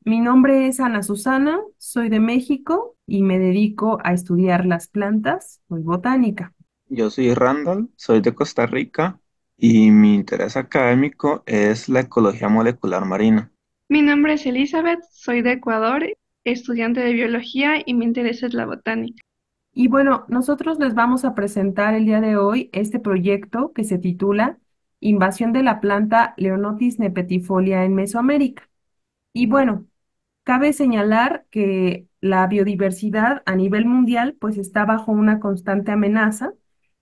Mi nombre es Ana Susana, soy de México y me dedico a estudiar las plantas, soy botánica. Yo soy Randall, soy de Costa Rica y mi interés académico es la ecología molecular marina. Mi nombre es Elizabeth, soy de Ecuador, estudiante de biología y mi interés es la botánica. Y bueno, nosotros les vamos a presentar el día de hoy este proyecto que se titula Invasión de la planta Leonotis nepetifolia en Mesoamérica. Y bueno, cabe señalar que la biodiversidad a nivel mundial pues está bajo una constante amenaza,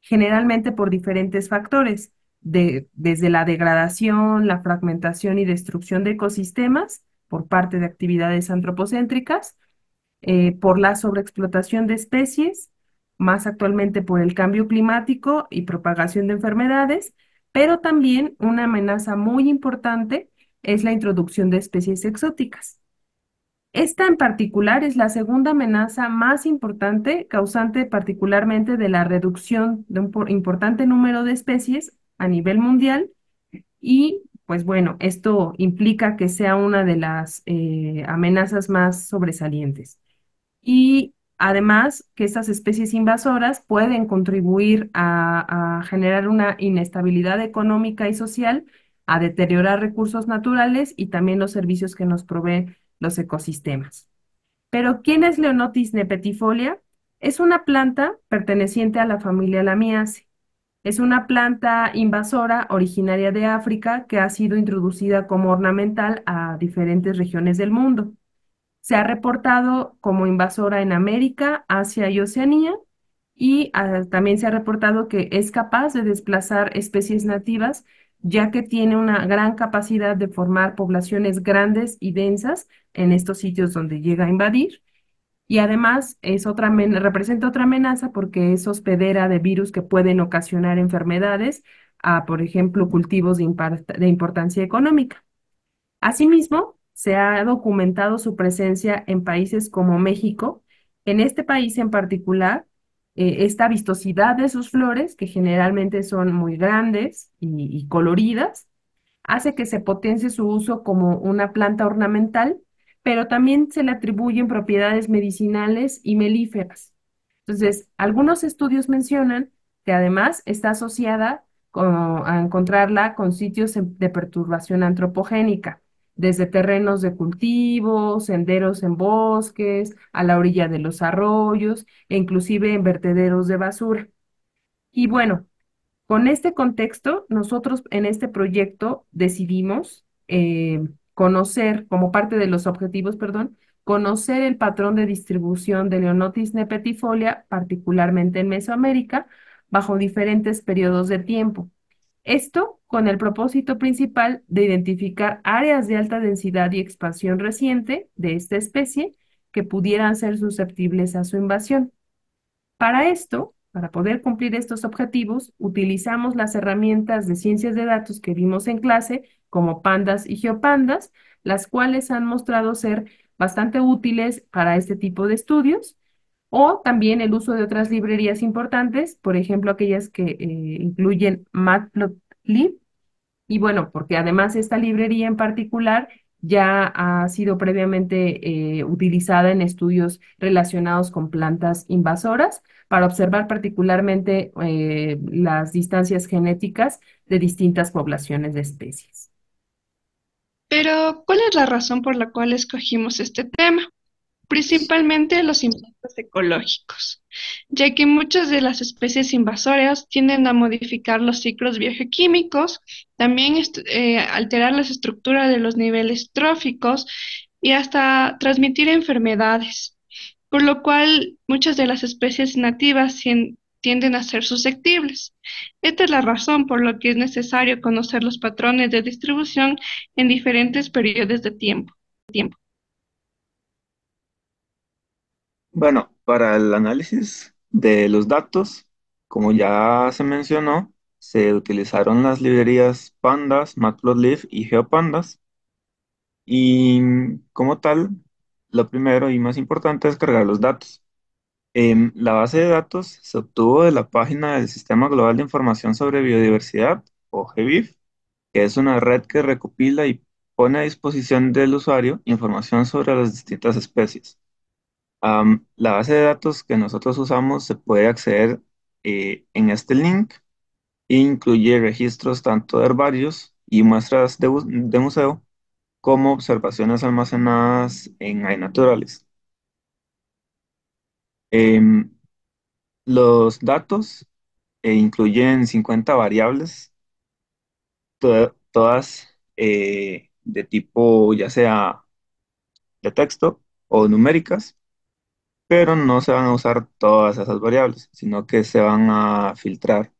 generalmente por diferentes factores, desde la degradación, la fragmentación y destrucción de ecosistemas por parte de actividades antropocéntricas, por la sobreexplotación de especies, más actualmente por el cambio climático y propagación de enfermedades, pero también una amenaza muy importante es la introducción de especies exóticas. Esta en particular es la segunda amenaza más importante, causante particularmente de la reducción de un importante número de especies a nivel mundial y pues bueno, esto implica que sea una de las amenazas más sobresalientes. Y además que estas especies invasoras pueden contribuir a generar una inestabilidad económica y social, a deteriorar recursos naturales y también los servicios que nos proveen los ecosistemas. Pero, ¿quién es Leonotis nepetifolia? Es una planta perteneciente a la familia Lamiaceae. Es una planta invasora originaria de África que ha sido introducida como ornamental a diferentes regiones del mundo. Se ha reportado como invasora en América, Asia y Oceanía, y también se ha reportado que es capaz de desplazar especies nativas, ya que tiene una gran capacidad de formar poblaciones grandes y densas en estos sitios donde llega a invadir. Y además representa otra amenaza porque es hospedera de virus que pueden ocasionar enfermedades a, por ejemplo, cultivos de importancia económica. Asimismo, se ha documentado su presencia en países como México. En este país en particular, esta vistosidad de sus flores, que generalmente son muy grandes y coloridas, hace que se potencie su uso como una planta ornamental, pero también se le atribuyen propiedades medicinales y melíferas. Entonces, algunos estudios mencionan que además está asociada a encontrarla con sitios de perturbación antropogénica, desde terrenos de cultivo, senderos en bosques, a la orilla de los arroyos e inclusive en vertederos de basura. Y bueno, con este contexto, nosotros en este proyecto decidimos conocer, como parte de los objetivos, perdón, conocer el patrón de distribución de Leonotis nepetifolia, particularmente en Mesoamérica, bajo diferentes periodos de tiempo. Esto con el propósito principal de identificar áreas de alta densidad y expansión reciente de esta especie que pudieran ser susceptibles a su invasión. Para esto, para poder cumplir estos objetivos, utilizamos las herramientas de ciencias de datos que vimos en clase, como Pandas y GeoPandas, las cuales han mostrado ser bastante útiles para este tipo de estudios, o también el uso de otras librerías importantes, por ejemplo, aquellas que incluyen Matplotlib y bueno, porque además esta librería en particular ya ha sido previamente utilizada en estudios relacionados con plantas invasoras para observar particularmente las distancias genéticas de distintas poblaciones de especies. Pero, ¿cuál es la razón por la cual escogimos este tema? Principalmente los impactos ecológicos, ya que muchas de las especies invasoras tienden a modificar los ciclos biogeoquímicos, también alterar las estructuras de los niveles tróficos y hasta transmitir enfermedades, por lo cual muchas de las especies nativas tienden a ser susceptibles. Esta es la razón por la que es necesario conocer los patrones de distribución en diferentes periodos de tiempo. Bueno, para el análisis de los datos, como ya se mencionó, se utilizaron las librerías Pandas, Matplotlib y GeoPandas. Y como tal, lo primero y más importante es cargar los datos. La base de datos se obtuvo de la página del Sistema Global de Información sobre Biodiversidad, o GBIF, que es una red que recopila y pone a disposición del usuario información sobre las distintas especies. La base de datos que nosotros usamos se puede acceder en este link e incluye registros tanto de herbarios y muestras de museo como observaciones almacenadas en iNaturalist. Em, los datos incluyen 50 variables, todas de tipo ya sea de texto o numéricas, pero no se van a usar todas esas variables, sino que se van a filtrar.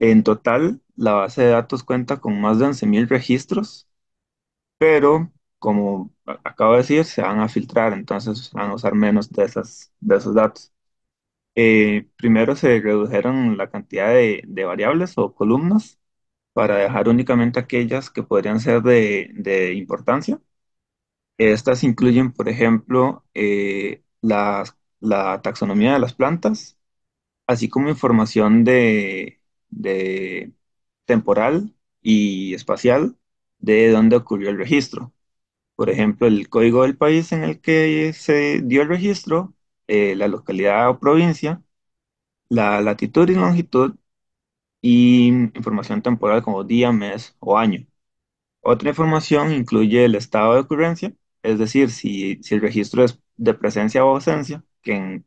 En total, la base de datos cuenta con más de 11.000 registros, pero como acabo de decir, se van a filtrar, entonces se van a usar menos de esos datos. Primero se redujeron la cantidad de variables o columnas para dejar únicamente aquellas que podrían ser de importancia. Estas incluyen, por ejemplo, la taxonomía de las plantas, así como información de temporal y espacial de dónde ocurrió el registro. Por ejemplo, el código del país en el que se dio el registro, la localidad o provincia, la latitud y longitud y información temporal como día, mes o año. Otra información incluye el estado de ocurrencia, es decir, si el registro es de presencia o ausencia,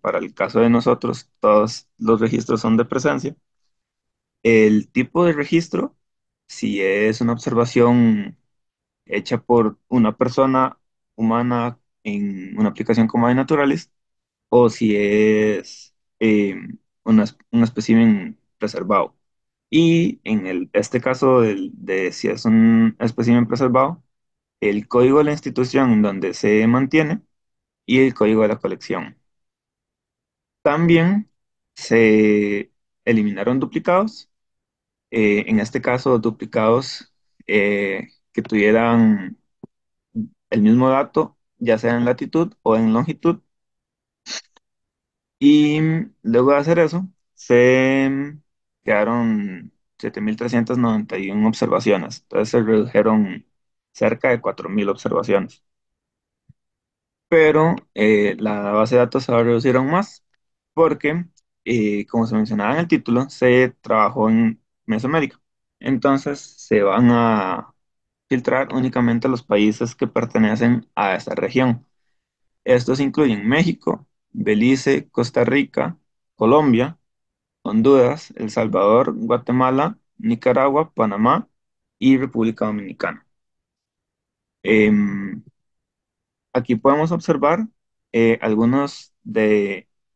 para el caso de nosotros todos los registros son de presencia. El tipo de registro, si es una observación hecha por una persona humana en una aplicación como iNaturalist, o si es un espécimen preservado. Y en este caso de si es un espécimen preservado, el código de la institución en donde se mantiene y el código de la colección. También se eliminaron duplicados, en este caso duplicados que tuvieran el mismo dato, ya sea en latitud o en longitud. Y luego de hacer eso, se quedaron 7.391 observaciones. Entonces se redujeron cerca de 4.000 observaciones. Pero la base de datos se va a reducir aún más porque, como se mencionaba en el título, se trabajó en Mesoamérica. Entonces se van a filtrar únicamente los países que pertenecen a esta región. Estos incluyen México, Belice, Costa Rica, Colombia, Honduras, El Salvador, Guatemala, Nicaragua, Panamá y República Dominicana. Em, Aquí podemos observar algunos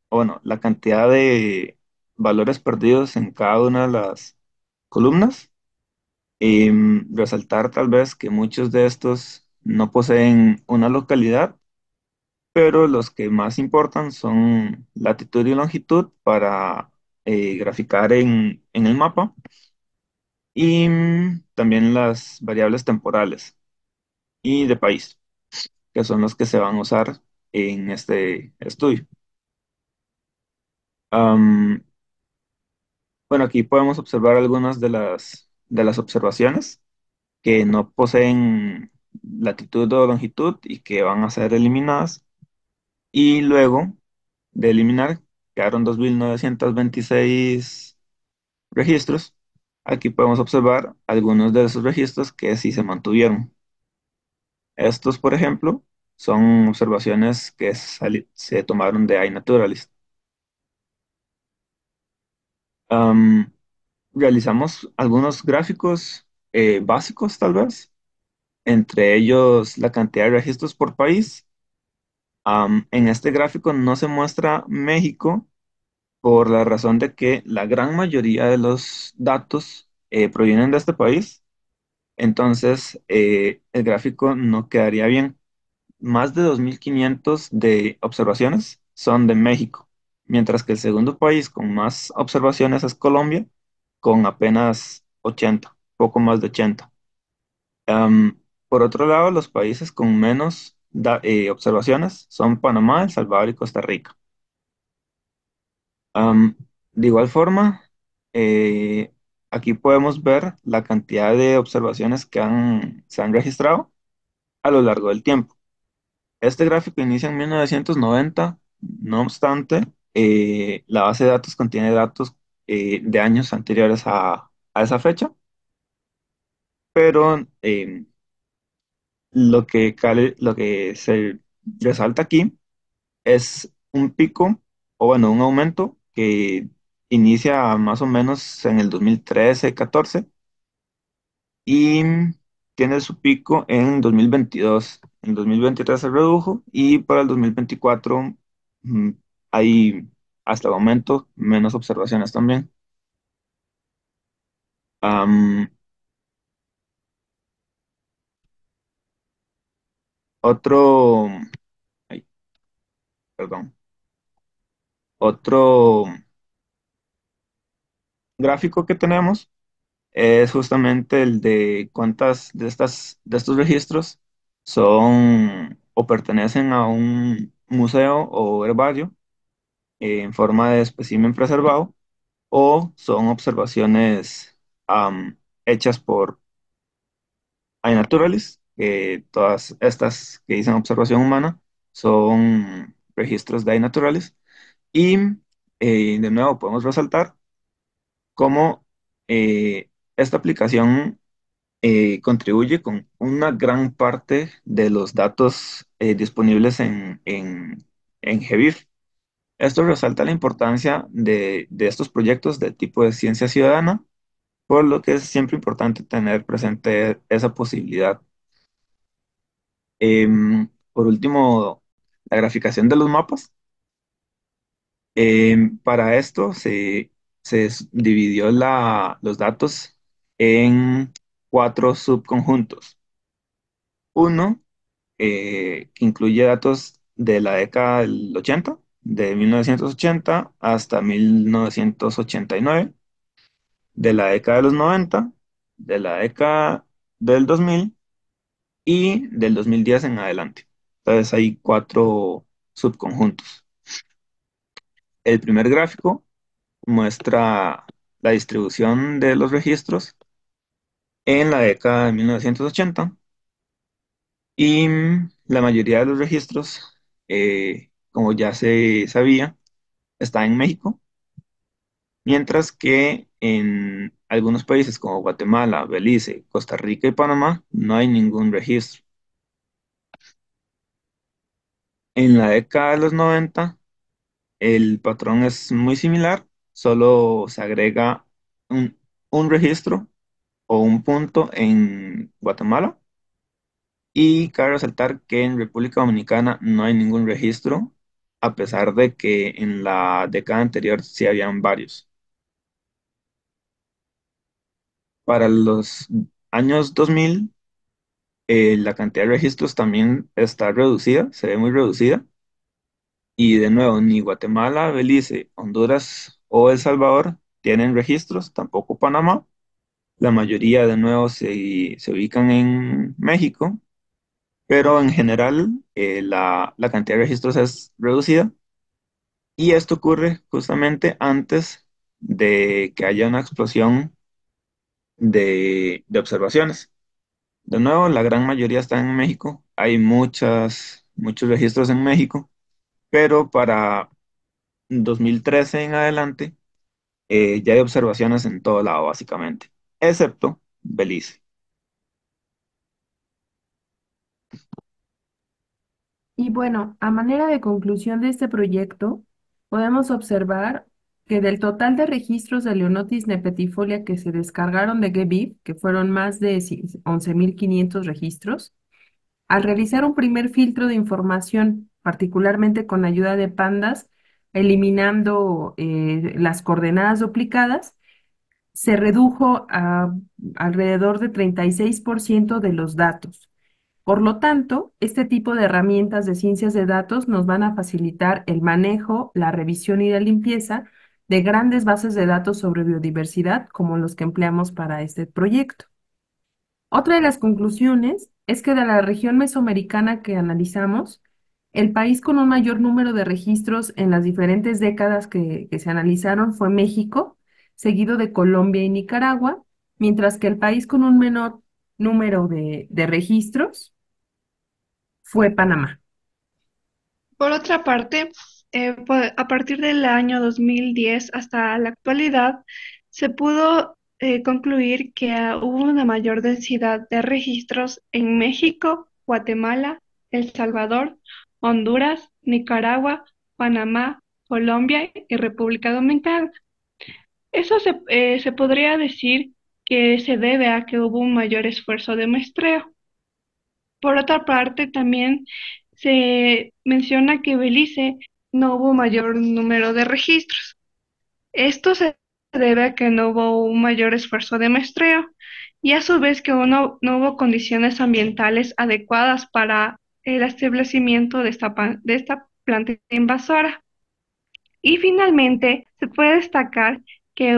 bueno, la cantidad de valores perdidos en cada una de las columnas. Resaltar tal vez que muchos de estos no poseen una localidad, pero los que más importan son latitud y longitud para graficar en el mapa y también las variables temporales y de país, que son los que se van a usar en este estudio. Am, bueno, aquí podemos observar algunas de las observaciones que no poseen latitud o longitud y que van a ser eliminadas. Y luego de eliminar, quedaron 2.926 registros. Aquí podemos observar algunos de esos registros que sí se mantuvieron. Estos, por ejemplo, son observaciones que se tomaron de iNaturalist. Am, Realizamos algunos gráficos básicos, tal vez, entre ellos la cantidad de registros por país. En este gráfico no se muestra México por la razón de que la gran mayoría de los datos provienen de este país. Entonces, el gráfico no quedaría bien. Más de 2.500 de observaciones son de México, mientras que el segundo país con más observaciones es Colombia, con apenas 80, poco más de 80. Por otro lado, los países con menos observaciones son Panamá, El Salvador y Costa Rica. Am, de igual forma, aquí podemos ver la cantidad de observaciones que se han registrado. a lo largo del tiempo. Este gráfico inicia en 1990, no obstante, la base de datos contiene datos de años anteriores a esa fecha, pero lo que se resalta aquí es un pico, o bueno, un aumento que inicia más o menos en el 2013-14 y tiene su pico en 2022. En 2023 se redujo y para el 2024 mm, hay hasta el momento menos observaciones también. Am, otro, ay, perdón, otro gráfico que tenemos es justamente el de cuántas de estos registros son o pertenecen a un museo o herbario en forma de espécimen preservado o son observaciones hechas por iNaturalist. Todas estas que dicen observación humana son registros de iNaturalist. Y de nuevo podemos resaltar cómo esta aplicación contribuye con una gran parte de los datos disponibles en GBIF. Esto resalta la importancia de estos proyectos de tipo de ciencia ciudadana, por lo que es siempre importante tener presente esa posibilidad. Por último, la graficación de los mapas. Para esto dividió los datos en cuatro subconjuntos. Uno, que incluye datos de la década del 80, de 1980 hasta 1989, de la década de los 90, de la década del 2000 y del 2010 en adelante. Entonces hay cuatro subconjuntos. El primer gráfico muestra la distribución de los registros en la década de 1980 y la mayoría de los registros, como ya se sabía, está en México, mientras que en algunos países como Guatemala, Belice, Costa Rica y Panamá no hay ningún registro. En la década de los 90 el patrón es muy similar, solo se agrega un, un registro o un punto en Guatemala. Y cabe resaltar que en República Dominicana no hay ningún registro, a pesar de que en la década anterior sí habían varios. Para los años 2000, la cantidad de registros también está reducida, se ve muy reducida. Y de nuevo, ni Guatemala, Belice, Honduras o El Salvador tienen registros, tampoco Panamá. La mayoría de nuevo se ubican en México, pero en general la cantidad de registros es reducida. Y esto ocurre justamente antes de que haya una explosión de observaciones. De nuevo, la gran mayoría está en México. Hay muchos registros en México, pero para 2013 en adelante ya hay observaciones en todo lado, básicamente, excepto Belice. Y bueno, a manera de conclusión de este proyecto, podemos observar que del total de registros de Leonotis nepetifolia que se descargaron de GBIF, que fueron más de 11.500 registros, al realizar un primer filtro de información, particularmente con ayuda de pandas, eliminando las coordenadas duplicadas, se redujo a alrededor de 36% de los datos. Por lo tanto, este tipo de herramientas de ciencias de datos nos van a facilitar el manejo, la revisión y la limpieza de grandes bases de datos sobre biodiversidad, como los que empleamos para este proyecto. Otra de las conclusiones es que de la región mesoamericana que analizamos, el país con un mayor número de registros en las diferentes décadas que se analizaron fue México, seguido de Colombia y Nicaragua, mientras que el país con un menor número de registros fue Panamá. Por otra parte, a partir del año 2010 hasta la actualidad, se pudo concluir que hubo una mayor densidad de registros en México, Guatemala, El Salvador, Honduras, Nicaragua, Panamá, Colombia y República Dominicana. Eso se podría decir que se debe a que hubo un mayor esfuerzo de muestreo. Por otra parte, también se menciona que Belice no hubo mayor número de registros. Esto se debe a que no hubo un mayor esfuerzo de muestreo y a su vez que no hubo condiciones ambientales adecuadas para el establecimiento de esta planta invasora. Y finalmente, se puede destacar que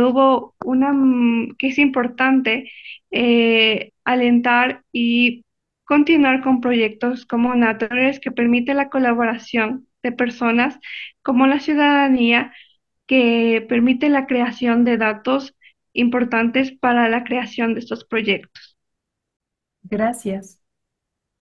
que es importante alentar y continuar con proyectos como Naturales que permite la colaboración de personas como la ciudadanía, que permite la creación de datos importantes para la creación de estos proyectos. Gracias.